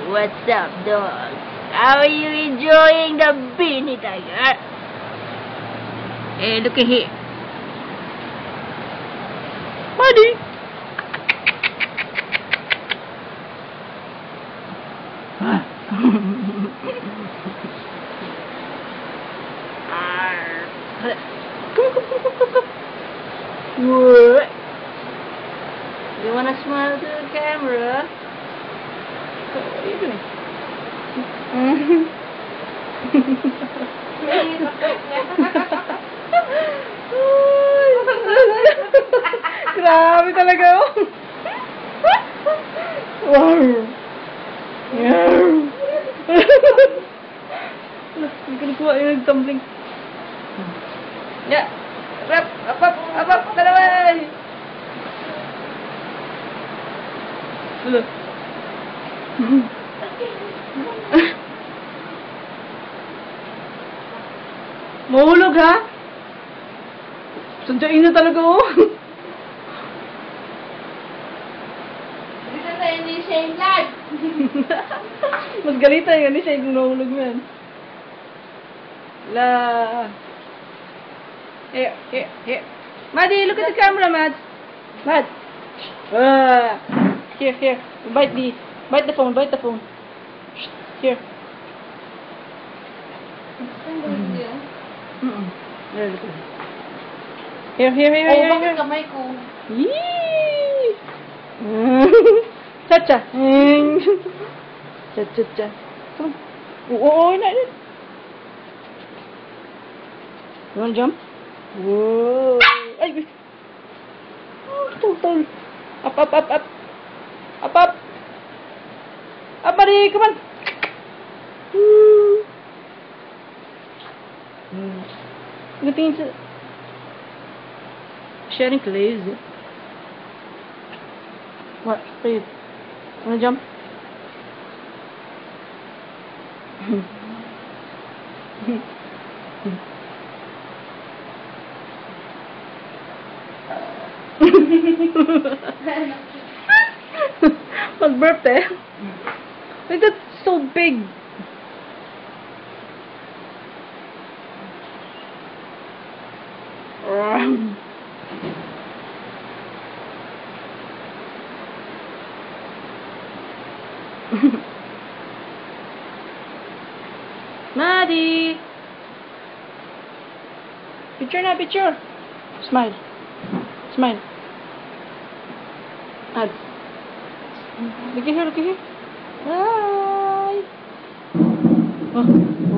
What's up, dogs? How are you enjoying the beanie tiger? Hey, look at here. Buddy. What? You wanna smile to the camera? What are you doing? Grabe talaga oh. Wow. Hindi ko nakuha yung nagtumbling. Yeah. Up, dalaway. Hello. Mahulog ha? Sadyain na talaga oh. Dito tayo ni Shane Lad. Mas galita yung ni Shane kung nahulog mo yan. La. Here. Maddie, look at the camera, Mads. Mads. Here. Bite the phone. Here. Here. Oh, bakit kamay ko? Yee! Cha-cha. Cha-cha. Come on. Oh, not it. You want to jump? Whoa. Ay! Oh, tol. Up. Up, buddy. Come on. Woo. Tingin sa... Sharing clays. What? Wait. Wanna jump? Mag-burp eh. Like, that's so big. Maddie! Picture. Smile. Add. Look at here. Hi! Oh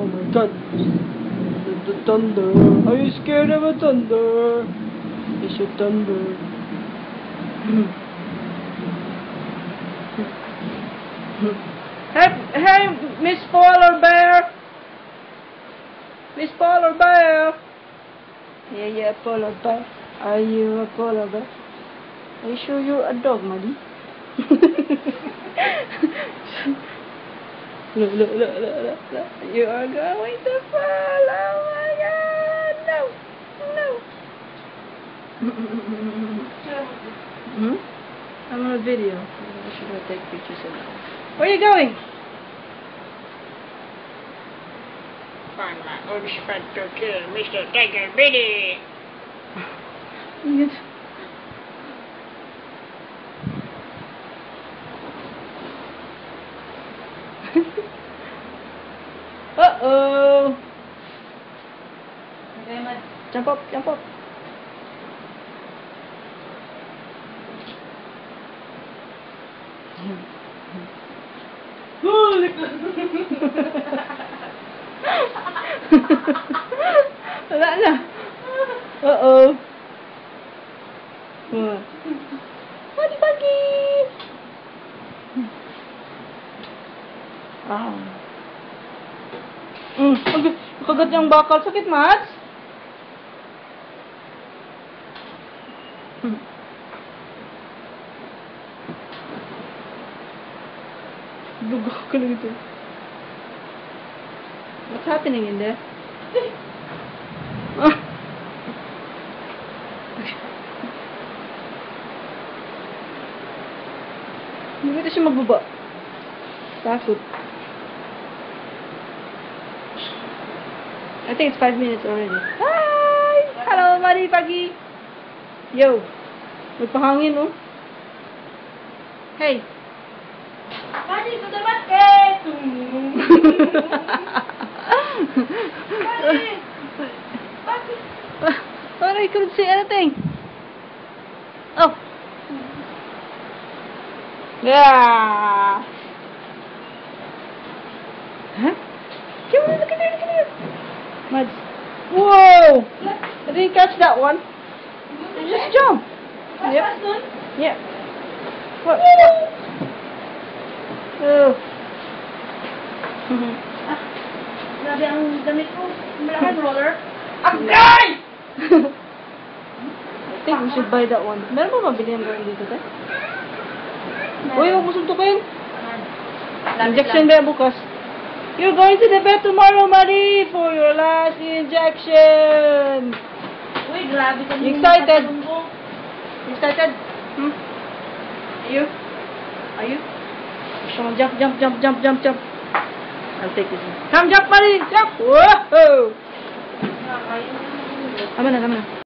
my god. The thunder. Are you scared of a thunder? It's a thunder. Hey, Miss Polar Bear! Yeah, Polar Bear. Are you a polar bear? Are you sure you're a dog, Maddie? Look. You are going to fall. Oh my god. No. I'm on a video. I should not take pictures of that. Where are you going? Find my old friend to kill Mr. Tiger Billy. Yes. Uh-oh. Okay, Mad. Jump up. Wala na. Uh-oh. Pagi. Kagat yung bakal. Sakit, Mads? Dugo ka lang ito. What's happening in there? Hindi siya magbaba. Takot. I think it's 5 minutes already. Hi! Hello, Mari Pagi. Yo. Magpahangin, oh. Hey. Mari, to the basket! Mari! Bakit? Oh, I couldn't see anything. Oh. Yeah. Huh? Come on, look at there. Mads. Whoa! I didn't catch that one. You just jump. Yep. Yep. What? Oh. Grabe ang damit ko. Malaking roller. Agay! I think we should buy that one. Meron ba mabili ang gawin dito, te? Uy, huwag mo suntukin. Injection ba yan bukas? You're going to the vet tomorrow, Marie, for your last injection. Uy, grabe ka You excited? You excited? Hmm? Are you? Are you? Come on, jump. I'll take this one. Come, jump, Marie, jump. Whoa! Tama na.